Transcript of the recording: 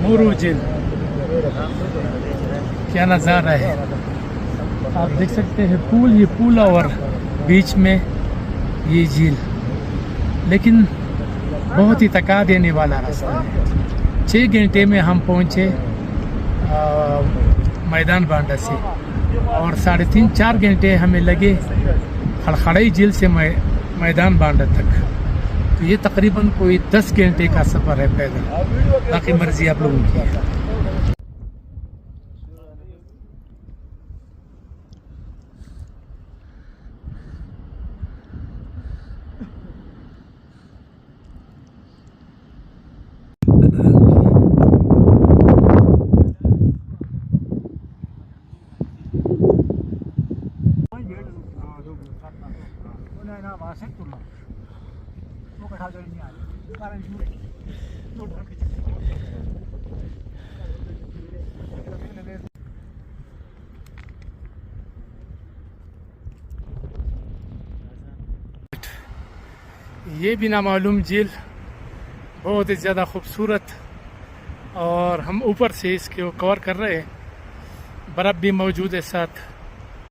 मोरू झील। क्या नज़ारा है, आप देख सकते हैं पुल, ये पुल और बीच में ये झील, लेकिन बहुत ही थका देने वाला रास्ता है। 6 घंटे में हम पहुँचे मैदान बांडा से, और 3.5-4 घंटे हमें लगे खड़खड़ाई झील से मैदान बांडा तक। तो ये तकरीबन कोई 10 घंटे का सफ़र है पैदल। बाकी मर्जी आप लोगों की है। ये भी नामालूम झील बहुत ही ज़्यादा खूबसूरत, और हम ऊपर से इसको कवर कर रहे हैं। बर्फ़ भी मौजूद है साथ।